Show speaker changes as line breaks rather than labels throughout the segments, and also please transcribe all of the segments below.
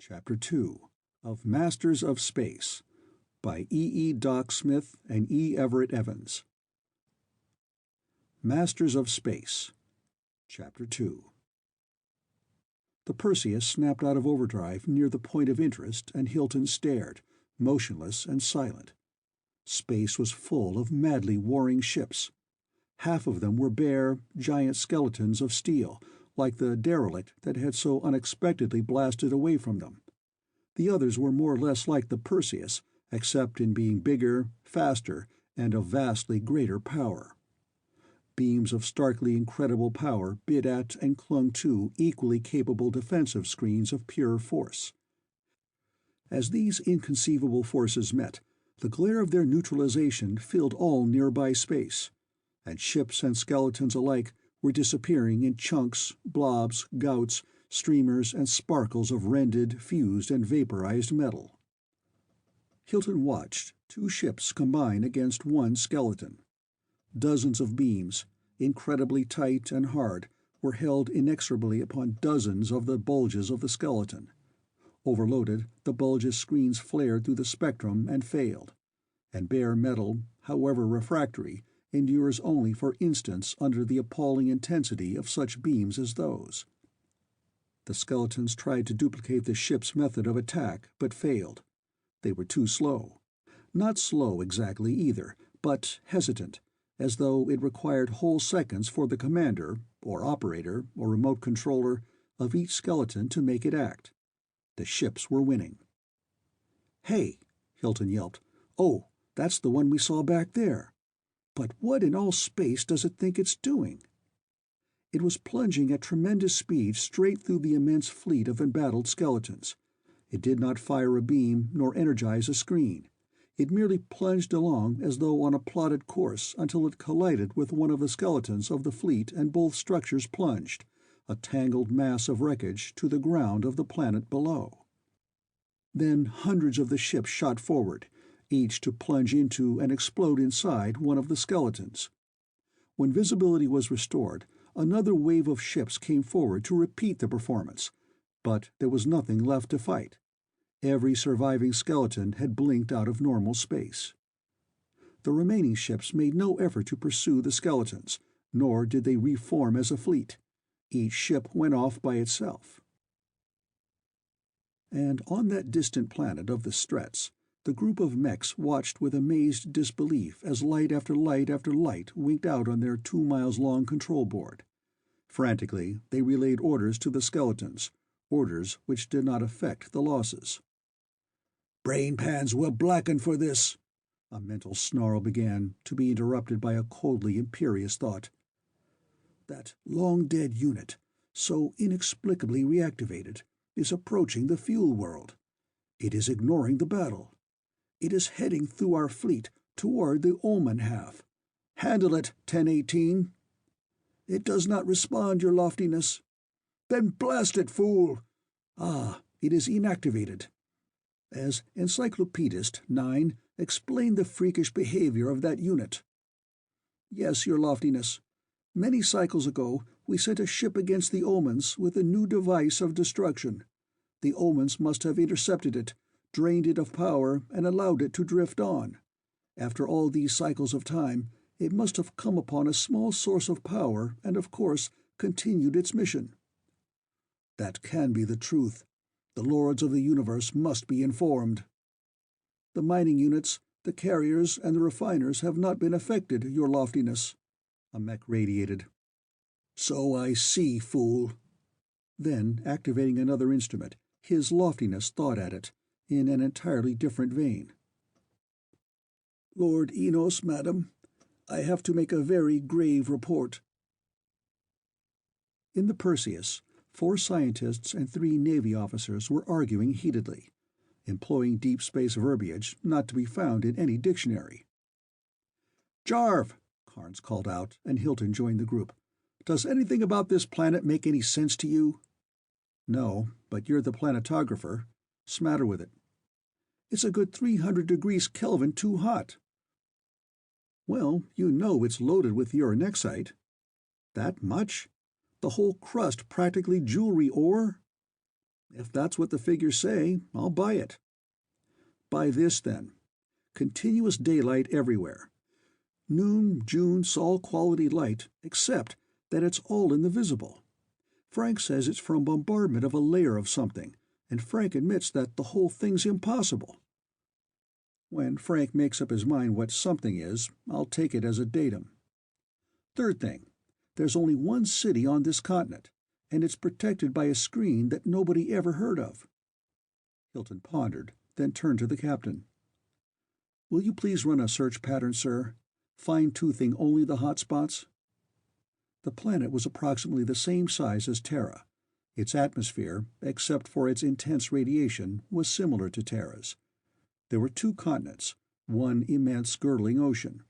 Chapter 2 of Masters of Space by E. Doc Smith and E. Everett Evans. Masters of Space. Chapter 2. The Perseus snapped out of overdrive near the point of interest, and Hilton stared, motionless and silent. Space was full of madly warring ships. Half of them were bare, giant skeletons of steel, like the derelict that had so unexpectedly blasted away from them. The others were more or less like the Perseus, except in being bigger, faster, and of vastly greater power. Beams of starkly incredible power bit at and clung to equally capable defensive screens of pure force. As these inconceivable forces met, the glare of their neutralization filled all nearby space, and ships and skeletons alike were disappearing in chunks, blobs, gouts, streamers, and sparkles of rended, fused, and vaporized metal. Hilton watched two ships combine against one skeleton. Dozens of beams, incredibly tight and hard, were held inexorably upon dozens of the bulges of the skeleton. Overloaded, the bulges' screens flared through the spectrum and failed, and bare metal, however refractory, endures only for instants under the appalling intensity of such beams as those. The skeletons tried to duplicate the ship's method of attack, but failed. They were too slow. Not slow exactly either, but hesitant, as though it required whole seconds for the commander, or operator, or remote controller of each skeleton to make it act. The ships were winning. "Hey," Hilton yelped. "Oh, that's the one we saw back there. But what in all space does it think it's doing?" It was plunging at tremendous speed straight through the immense fleet of embattled skeletons. It did not fire a beam nor energize a screen. It merely plunged along as though on a plotted course until it collided with one of the skeletons of the fleet, and both structures plunged, a tangled mass of wreckage, to the ground of the planet below. Then hundreds of the ships shot forward, each to plunge into and explode inside one of the skeletons. When visibility was restored, another wave of ships came forward to repeat the performance, but there was nothing left to fight. Every surviving skeleton had blinked out of normal space. The remaining ships made no effort to pursue the skeletons, nor did they reform as a fleet. Each ship went off by itself. And on that distant planet of the Stretts, the group of mechs watched with amazed disbelief as light after light after light winked out on their 2-miles-long control board. Frantically, they relayed orders to the skeletons, orders which did not affect the losses. "Brain pans will blacken for this," a mental snarl began, to be interrupted by a coldly imperious thought. "That long-dead unit, so inexplicably reactivated, is approaching the fuel world. It is ignoring the battle. It is heading through our fleet toward the Oman half. Handle it, 1018. It does not respond, your loftiness. Then blast it, fool! Ah, it is inactivated. As Encyclopedist 9 explained the freakish behavior of that unit. Yes, your loftiness. Many cycles ago, we sent a ship against the Omans with a new device of destruction. The Omans must have intercepted it, drained it of power, and allowed it to drift on. After all these cycles of time, it must have come upon a small source of power and, of course, continued its mission. That can be the truth. The lords of the universe must be informed. The mining units, the carriers, and the refiners have not been affected, your loftiness," a mech radiated. "So I see, fool." Then, activating another instrument, his loftiness thought at it, in an entirely different vein. "Lord Enos, madam, I have to make a very grave report." In the Perseus, 4 scientists and 3 Navy officers were arguing heatedly, employing deep space verbiage not to be found in any dictionary. "Jarv," Carnes called out, and Hilton joined the group. "Does anything about this planet make any sense to you?" "No, but you're the planetographer. What's the matter with it?" "It's a good 300 degrees Kelvin too hot." "Well, you know it's loaded with uranexite." "That much? The whole crust practically jewelry ore?" If that's what the figures say, I'll buy it. Buy this, then. Continuous daylight everywhere. Noon, June, sol quality light, except that it's all in the visible. Frank says it's from bombardment of a layer of something, and Frank admits that the whole thing's impossible. When Frank makes up his mind what something is, I'll take it as a datum. Third thing, there's only one city on this continent, and it's protected by a screen that nobody ever heard of. Hilton pondered, then turned to the captain. Will you please run a search pattern, sir? Fine-toothing only the hot spots? The planet was approximately the same size as Terra. Its atmosphere, except for its intense radiation, was similar to Terra's. There were two continents, one immense girdling ocean.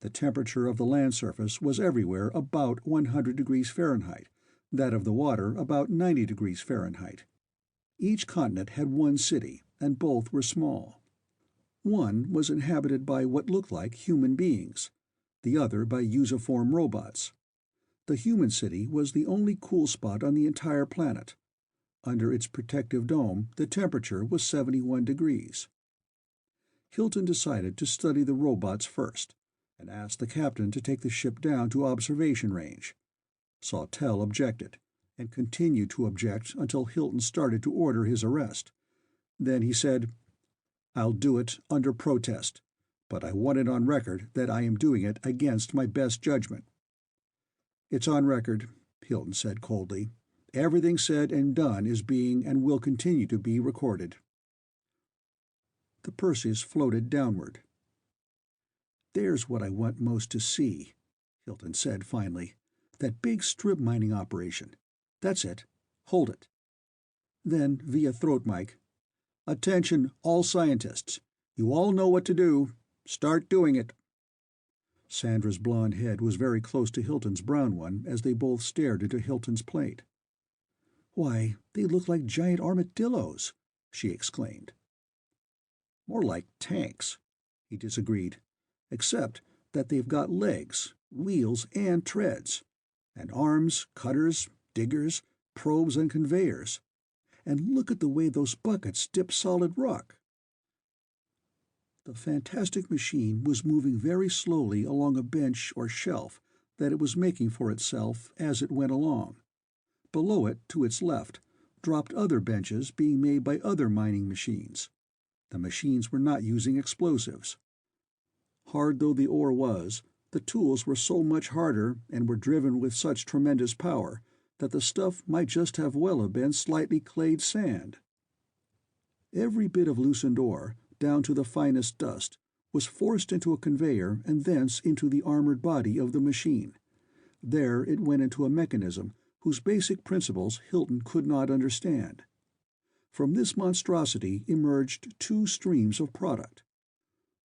The temperature of the land surface was everywhere about 100 degrees Fahrenheit, that of the water about 90 degrees Fahrenheit. Each continent had one city, and both were small. One was inhabited by what looked like human beings, the other by usiform robots. The human city was the only cool spot on the entire planet. Under its protective dome, the temperature was 71 degrees. Hilton decided to study the robots first, and asked the captain to take the ship down to observation range. Sawtelle objected, and continued to object until Hilton started to order his arrest. Then he said, "I'll do it under protest, but I want it on record that I am doing it against my best judgment." "It's on record," Hilton said coldly. "Everything said and done is being and will continue to be recorded." The Perseus floated downward. "There's what I want most to see," Hilton said finally. "That big strip mining operation. That's it. Hold it." Then, via throat mic, "Attention, all scientists. You all know what to do. Start doing it." Sandra's blonde head was very close to Hilton's brown one as they both stared into Hilton's plate. "Why, they look like giant armadillos!" she exclaimed. "More like tanks," he disagreed, "except that they've got legs, wheels, and treads, and arms, cutters, diggers, probes, and conveyors. And look at the way those buckets dip solid rock." The fantastic machine was moving very slowly along a bench or shelf that it was making for itself as it went along. Below it, to its left, dropped other benches being made by other mining machines. The machines were not using explosives. Hard though the ore was, the tools were so much harder and were driven with such tremendous power that the stuff might just have well have been slightly clayed sand. Every bit of loosened ore, down to the finest dust, was forced into a conveyor and thence into the armored body of the machine. There it went into a mechanism whose basic principles Hilton could not understand. From this monstrosity emerged two streams of product.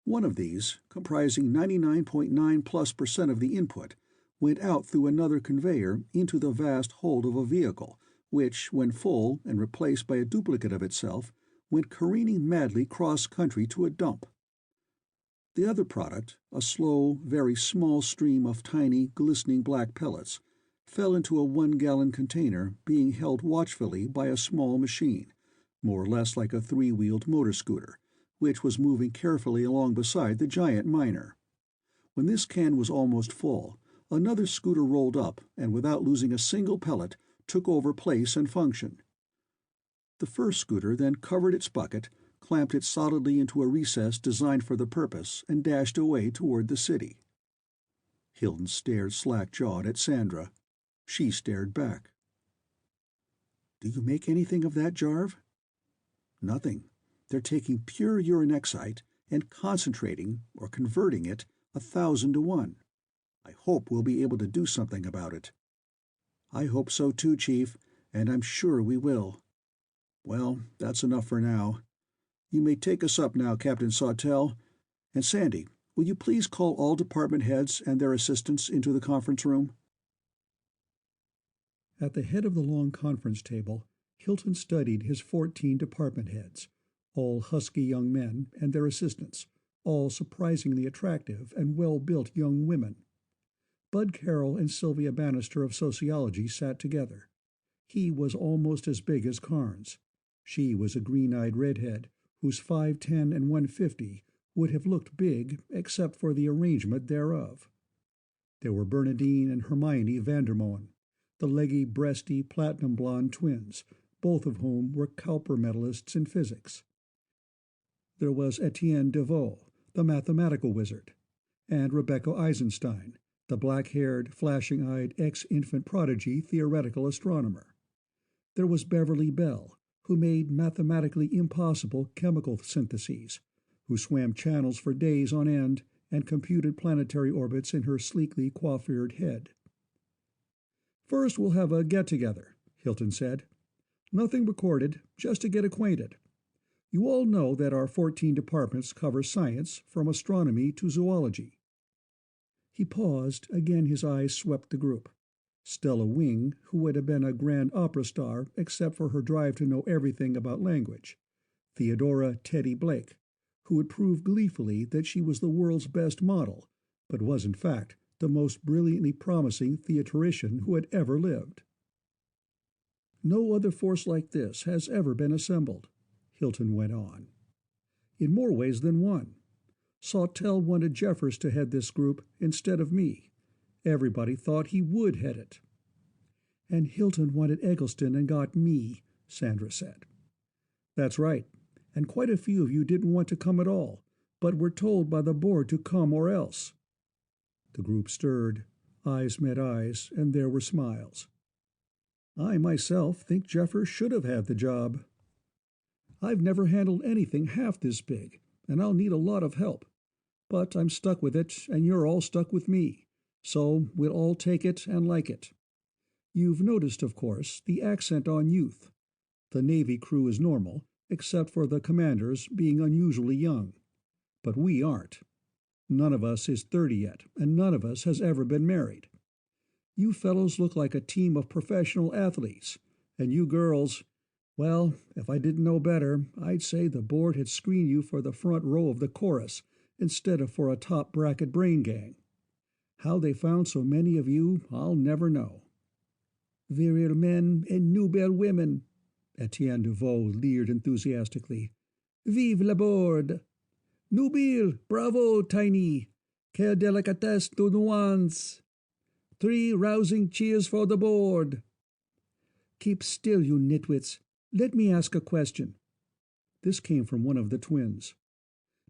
One of these, comprising 99.9+% of the input, went out through another conveyor into the vast hold of a vehicle, which, when full and replaced by a duplicate of itself, went careening madly cross-country to a dump. The other product, a slow, very small stream of tiny, glistening black pellets, fell into a 1-gallon container being held watchfully by a small machine, more or less like a 3-wheeled motor scooter, which was moving carefully along beside the giant miner. When this can was almost full, another scooter rolled up and, without losing a single pellet, took over place and function. The first scooter then covered its bucket, clamped it solidly into a recess designed for the purpose, and dashed away toward the city. Hilton stared slack-jawed at Sandra. She stared back. "Do you make anything of that, Jarve?" "Nothing. They're taking pure uranexite and concentrating, or converting it, 1,000 to 1. I hope we'll be able to do something about it." "I hope so too, Chief, and I'm sure we will." "Well, that's enough for now. You may take us up now, Captain Sawtelle. And Sandy, will you please call all department heads and their assistants into the conference room?" At the head of the long conference table, Hilton studied his 14 department heads, all husky young men, and their assistants, all surprisingly attractive and well-built young women. Bud Carroll and Sylvia Bannister of Sociology sat together. He was almost as big as Carnes. She was a green-eyed redhead, whose 5'10" and 150 would have looked big except for the arrangement thereof. There were Bernadine and Hermione Vandermoen, the leggy, breasty, platinum-blonde twins, both of whom were Cowper medalists in physics. There was Etienne Deveau, the mathematical wizard, and Rebecca Eisenstein, the black-haired, flashing-eyed ex-infant prodigy theoretical astronomer. There was Beverly Bell, who made mathematically impossible chemical syntheses, who swam channels for days on end and computed planetary orbits in her sleekly coiffured head. "First we'll have a get-together," Hilton said. "Nothing recorded, just to get acquainted. You all know that our 14 departments cover science from astronomy to zoology." He paused. Again his eyes swept the group. Stella Wing, who would have been a grand opera star except for her drive to know everything about language. Theodora Teddy Blake, who would prove gleefully that she was the world's best model, but was in fact the most brilliantly promising theatrician who had ever lived. "No other force like this has ever been assembled," Hilton went on. "In more ways than one. Sawtelle wanted Jeffers to head this group instead of me. Everybody thought he would head it." "And Hilton wanted Eggleston and got me," Sandra said. "That's right. And quite a few of you didn't want to come at all, but were told by the board to come or else." The group stirred. Eyes met eyes, and there were smiles. "I myself think Jeffers should have had the job. I've never handled anything half this big, and I'll need a lot of help. But I'm stuck with it, and you're all stuck with me. So we'll all take it and like it. You've noticed, of course, the accent on youth. The Navy crew is normal, except for the commanders being unusually young. But we aren't. None of us is 30 yet, and none of us has ever been married. You fellows look like a team of professional athletes, and you girls, well, if I didn't know better, I'd say the board had screened you for the front row of the chorus instead of for a top-bracket brain gang. How they found so many of you, I'll never know." "Viril men and nubile women," Etienne Deveau leered enthusiastically. "Vive la board! Nubile, bravo, Tiny! Quelle délicatesse de nuance! 3 rousing cheers for the board!" "Keep still, you nitwits. Let me ask a question." This came from one of the twins.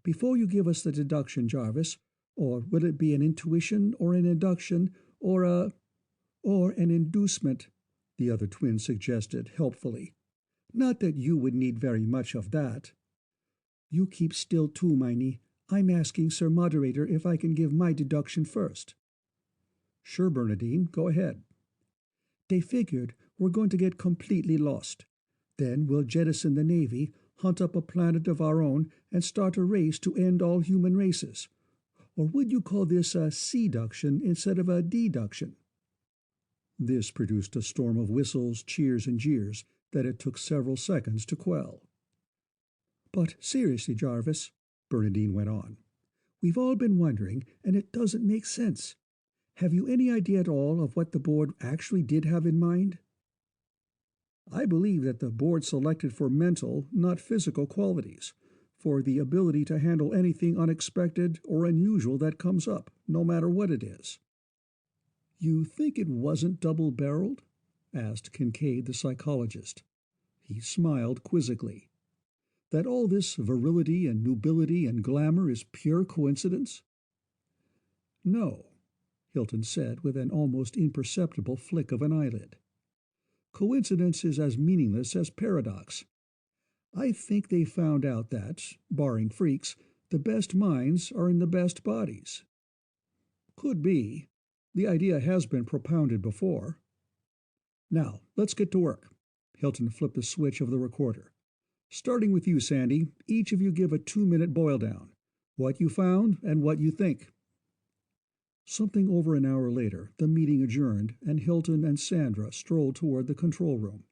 "Before you give us the deduction, Jarvis, or will it be an intuition or an induction or an inducement?" the other twin suggested helpfully. "Not that you would need very much of that." "You keep still too, Miney. I'm asking Sir Moderator if I can give my deduction first." "Sure, Bernadine, go ahead." "They figured we're going to get completely lost. Then we'll jettison the Navy, hunt up a planet of our own, and start a race to end all human races. Or would you call this a seduction instead of a deduction?" This produced a storm of whistles, cheers, and jeers that it took several seconds to quell. "But seriously, Jarvis," Bernadine went on, "we've all been wondering, and it doesn't make sense. Have you any idea at all of what the board actually did have in mind?" "I believe that the board selected for mental, not physical qualities, for the ability to handle anything unexpected or unusual that comes up, no matter what it is." "You think it wasn't double-barreled?" asked Kincaid the psychologist. He smiled quizzically. "That all this virility and nubility and glamour is pure coincidence?" "No," Hilton said with an almost imperceptible flick of an eyelid. "Coincidence is as meaningless as paradox. I think they found out that, barring freaks, the best minds are in the best bodies." "Could be. The idea has been propounded before." "Now, let's get to work." Hilton flipped the switch of the recorder. "Starting with you, Sandy, each of you give a 2-minute boil-down. What you found and what you think." Something over an hour later, the meeting adjourned, and Hilton and Sandra strolled toward the control room.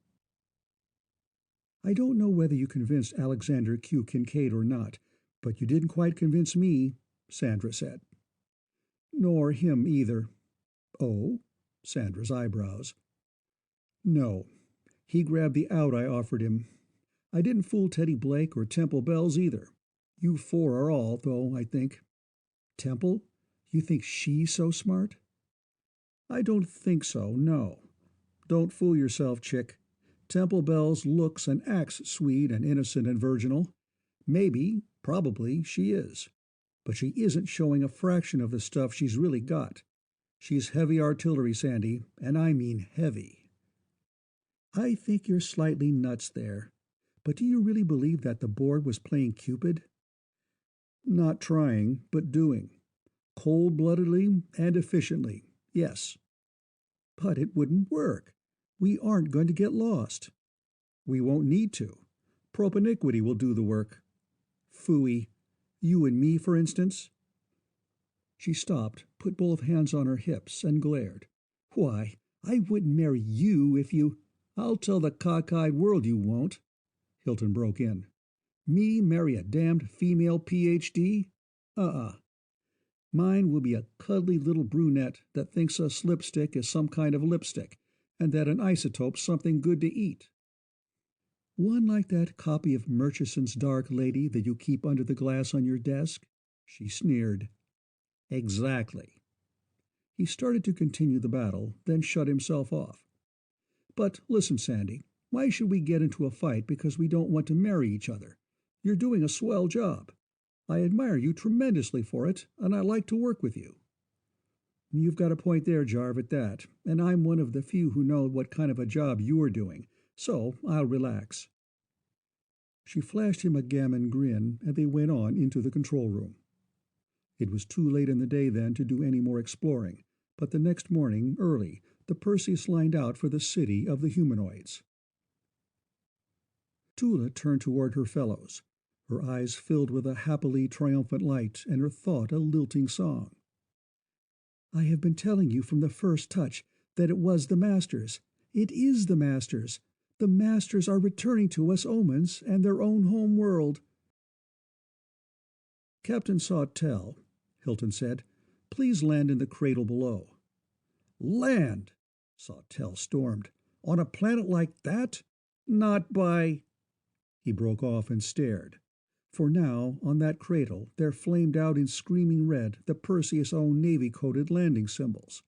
"I don't know whether you convinced Alexander Q. Kincaid or not, but you didn't quite convince me," Sandra said. "Nor him either." "Oh?" Sandra's eyebrows. "No. He grabbed the out I offered him. I didn't fool Teddy Blake or Temple Bells either. You four are all, though, I think. Temple? You think she's so smart? I don't think so, no. Don't fool yourself, chick. Temple Bells looks and acts sweet and innocent and virginal. Maybe, probably, she is. But she isn't showing a fraction of the stuff she's really got. She's heavy artillery, Sandy, and I mean heavy. I think you're slightly nuts there. But do you really believe that the board was playing Cupid? Not trying, but doing. Cold-bloodedly and efficiently, yes. But it wouldn't work. We aren't going to get lost. We won't need to. Propiniquity will do the work. Phooey. You and me, for instance? She stopped, put both hands on her hips, and glared. Why, I wouldn't marry you if you— I'll tell the cockeyed world you won't, Hilton broke in. Me marry a damned female Ph.D.? Mine will be a cuddly little brunette that thinks a slipstick is some kind of lipstick, and that an isotope's something good to eat. One like that copy of Murchison's Dark Lady that you keep under the glass on your desk? She sneered. Exactly. He started to continue the battle, then shut himself off. But listen, Sandy, why should we get into a fight because we don't want to marry each other? You're doing a swell job. I admire you tremendously for it, and I like to work with you. You've got a point there, Jarv, at that, and I'm one of the few who know what kind of a job you're doing, so I'll relax. She flashed him a gammon grin, and they went on into the control room. It was too late in the day then to do any more exploring, but the next morning, early, the Perseus lined out for the city of the humanoids. Tula turned toward her fellows, her eyes filled with a happily triumphant light and her thought a lilting song. I have been telling you from the first touch that it was the Masters. It is the Masters. The Masters are returning to us Omans and their own home world. Captain Sawtell, Hilton said, please land in the cradle below. Land! Sawtell stormed. On a planet like that? Not by— He broke off and stared. For now, on that cradle, there flamed out in screaming red the Perseus' own navy-coded landing symbols.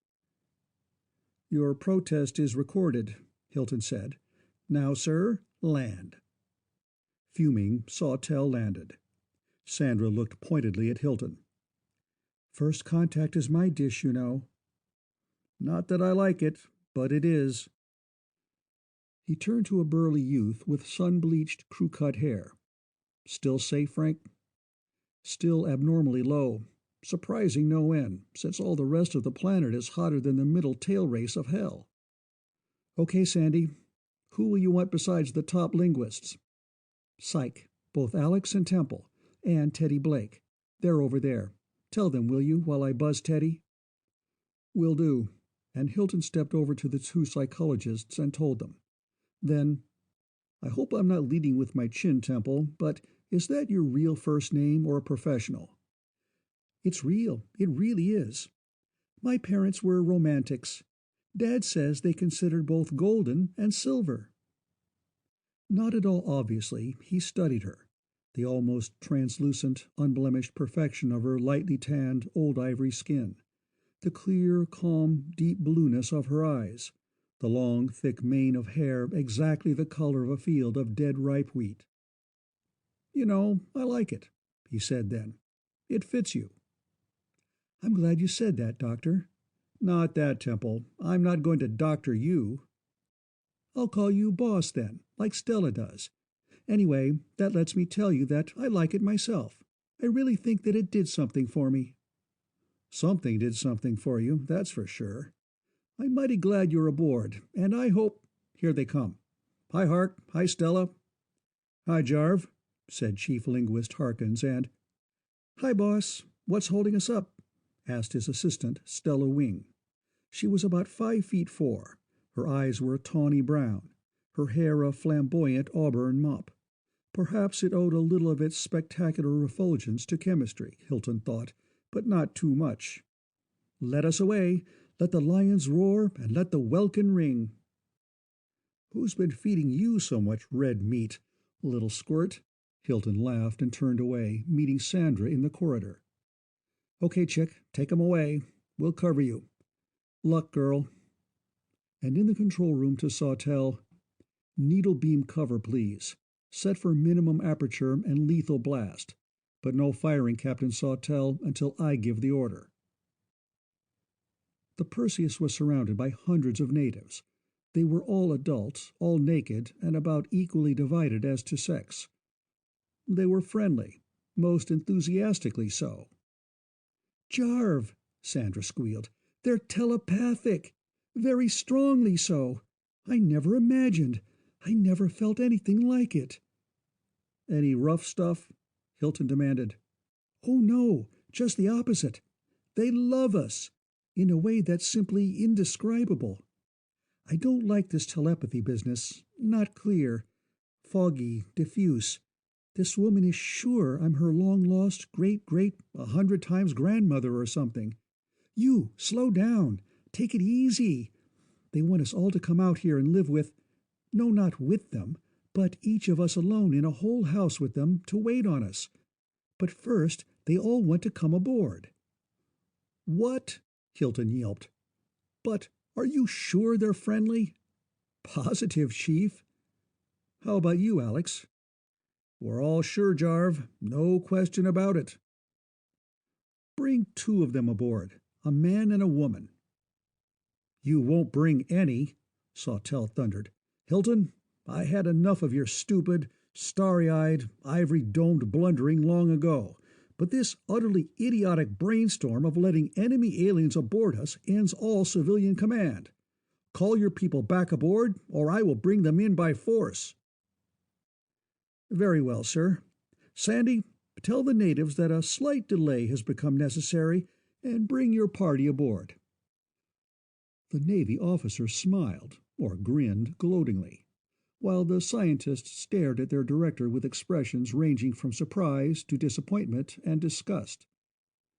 Your protest is recorded, Hilton said. Now, sir, land. Fuming, Sawtell landed. Sandra looked pointedly at Hilton. First contact is my dish, you know. Not that I like it, but it is. He turned to a burly youth with sun-bleached, crew-cut hair. Still safe, Frank? Still abnormally low. Surprising no end, since all the rest of the planet is hotter than the middle tail race of hell. Okay, Sandy. Who will you want besides the top linguists? Psych, both Alex and Temple, and Teddy Blake. They're over there. Tell them, will you, while I buzz Teddy? Will do. And Hilton stepped over to the two psychologists and told them. Then, I hope I'm not leading with my chin, Temple, but is that your real first name or a professional? It's real. It really is. My parents were romantics. Dad says they considered both golden and silver. Not at all obviously, he studied her, the almost translucent, unblemished perfection of her lightly tanned, old ivory skin, the clear, calm, deep blueness of her eyes, the long, thick mane of hair exactly the color of a field of dead ripe wheat. You know, I like it, he said then. It fits you. I'm glad you said that, Doctor. Not that, Temple. I'm not going to doctor you. I'll call you Boss then, like Stella does. Anyway, that lets me tell you that I like it myself. I really think that it did something for me. Something did something for you, that's for sure. I'm mighty glad you're aboard, and I hope— Here they come. Hi, Hark. Hi, Stella. Hi, Jarv, said Chief Linguist Harkins, and— Hi, Boss. What's holding us up? Asked his assistant, Stella Wing. She was about 5'4". Her eyes were a tawny brown, her hair a flamboyant auburn mop. Perhaps it owed a little of its spectacular effulgence to chemistry, Hilton thought, but not too much. Let us away. Let the lions roar, and let the welkin ring. Who's been feeding you so much red meat, little squirt? Hilton laughed and turned away, meeting Sandra in the corridor. Okay, chick, take 'em away. We'll cover you. Luck, girl. And in the control room to Sawtell, needle beam cover, please. Set for minimum aperture and lethal blast. But no firing, Captain Sawtell, until I give the order. The Perseus was surrounded by hundreds of natives. They were all adults, all naked, and about equally divided as to sex. They were friendly, most enthusiastically so. "Jarv," Sandra squealed, "they're telepathic. Very strongly so. I never felt anything like it." "Any rough stuff?" Hilton demanded. "Oh, no, just the opposite. They love us, in a way that's simply indescribable. I don't like this telepathy business. Not clear. Foggy, diffuse. This woman is sure I'm her long-lost great-great 100 times grandmother or something. You, slow down. Take it easy. They want us all to come out here and live with, no, not with them, but each of us alone in a whole house with them to wait on us. But first, they all want to come aboard." "What?" Hilton yelped. "But are you sure they're friendly?" "Positive, Chief." "How about you, Alex?" "We're all sure, Jarv. No question about it." "Bring 2 of them aboard, a man and a woman." "You won't bring any," Sawtell thundered. "Hilton, I had enough of your stupid, starry-eyed, ivory-domed blundering long ago, but this utterly idiotic brainstorm of letting enemy aliens aboard us ends all civilian command. Call your people back aboard, or I will bring them in by force." "Very well, sir. Sandy, tell the natives that a slight delay has become necessary, and bring your party aboard." The Navy officer smiled, or grinned gloatingly, while the scientists stared at their director with expressions ranging from surprise to disappointment and disgust.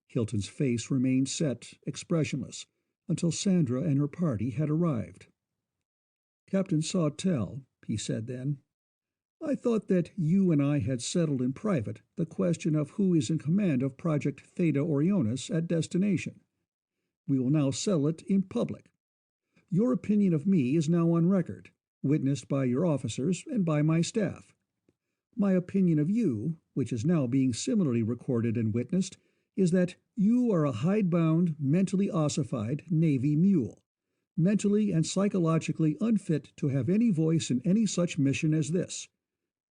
Hilton's face remained set, expressionless, until Sandra and her party had arrived. "Captain Sawtell," he said then, "I thought that you and I had settled in private the question of who is in command of Project Theta Orionis at destination. We will now settle it in public. Your opinion of me is now on record, witnessed by your officers and by my staff. My opinion of you, which is now being similarly recorded and witnessed, is that you are a hidebound, mentally ossified Navy mule, mentally and psychologically unfit to have any voice in any such mission as this.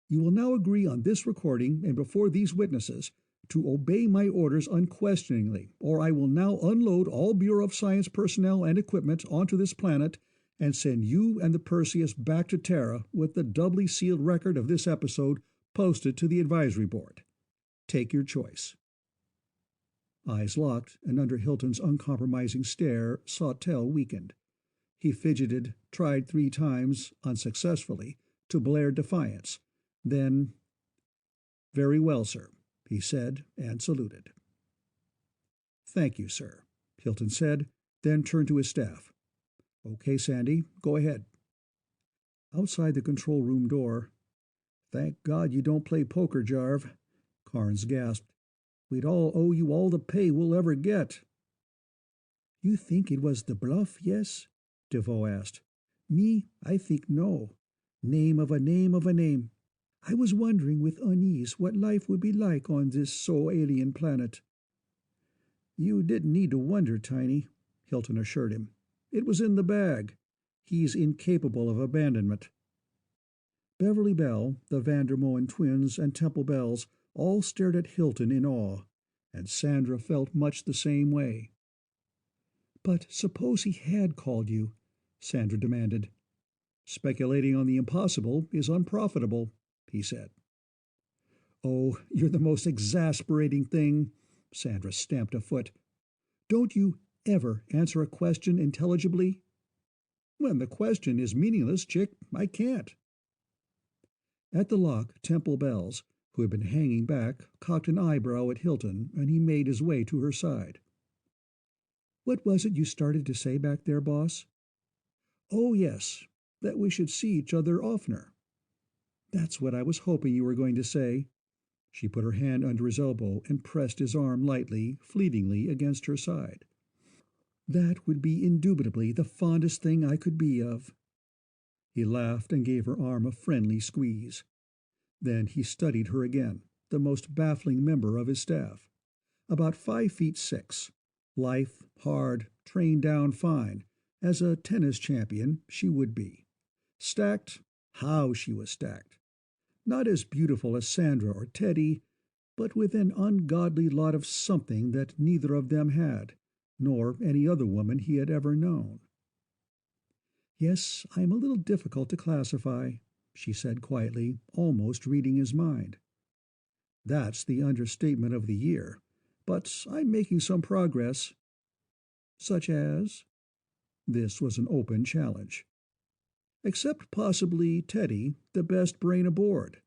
You will now agree on this recording and before these witnesses to obey my orders unquestioningly, or I will now unload all Bureau of Science personnel and equipment onto this planet and send you and the Perseus back to Terra with the doubly sealed record of this episode posted to the advisory board. Take your choice." Eyes locked, and under Hilton's uncompromising stare, Sawtell weakened. He fidgeted, tried 3 times, unsuccessfully, to blare defiance. Then, "Very well, sir," he said, and saluted. "Thank you, sir," Hilton said, then turned to his staff. "Okay, Sandy, go ahead." Outside the control room door, "Thank God you don't play poker, Jarv," Carnes gasped. "We'd all owe you all the pay we'll ever get." "You think it was the bluff, yes?" DeVoe asked. "Me, I think no. Name of a name of a name. I was wondering with unease what life would be like on this so-alien planet." "You didn't need to wonder, Tiny," Hilton assured him. "It was in the bag. He's incapable of abandonment." Beverly Bell, the Vandermoen twins, and Temple Bells all stared at Hilton in awe, and Sandra felt much the same way. "But suppose he had called you?" Sandra demanded. "Speculating on the impossible is unprofitable," he said. "Oh, you're the most exasperating thing," Sandra stamped a foot. "Don't you ever answer a question intelligibly?" "When the question is meaningless, chick, I can't." At the lock, Temple Bells, who had been hanging back, cocked an eyebrow at Hilton, and he made his way to her side. "What was it you started to say back there, boss?" "Oh, yes. that we should see each other oftener." "That's what I was hoping you were going to say." She put her hand under his elbow and pressed his arm lightly, fleetingly against her side. "That would be indubitably the fondest thing I could be of." He laughed and gave her arm a friendly squeeze. Then he studied her again, the most baffling member of his staff. About 5 feet 6, lithe, hard, trained down fine, as a tennis champion she would be. Stacked, how she was stacked! Not as beautiful as Sandra or Teddy, but with an ungodly lot of something that neither of them had, nor any other woman he had ever known. "Yes, I am a little difficult to classify," she said quietly, almost reading his mind. "That's the understatement of the year, but I'm making some progress." "Such as?" This was an open challenge. "Except possibly Teddy, the best brain aboard."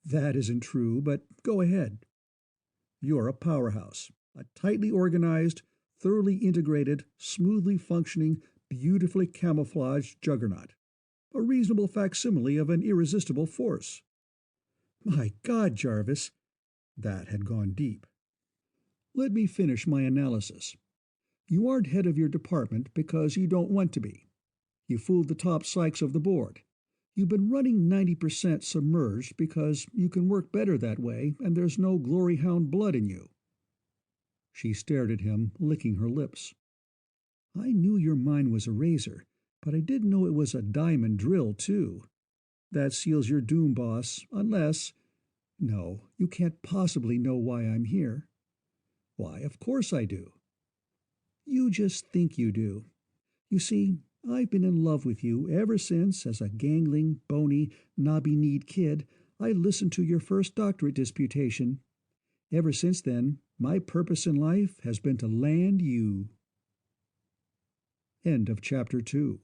"That isn't true, but go ahead." "You're a powerhouse, a tightly organized, thoroughly integrated, smoothly functioning, beautifully camouflaged juggernaut. A reasonable facsimile of an irresistible force." "My God, Jarvis!" That had gone deep. "Let me finish my analysis. You aren't head of your department because you don't want to be. You fooled the top psychs of the board. You've been running 90% submerged because you can work better that way and there's no glory hound blood in you." She stared at him, licking her lips. "I knew your mind was a razor, but I didn't know it was a diamond drill, too. That seals your doom, boss, unless— No, you can't possibly know why I'm here." "Why, of course I do." "You just think you do. You see, I've been in love with you ever since, as a gangling, bony, knobby-kneed kid, I listened to your first doctorate disputation. Ever since then, my purpose in life has been to land you." End of chapter 2.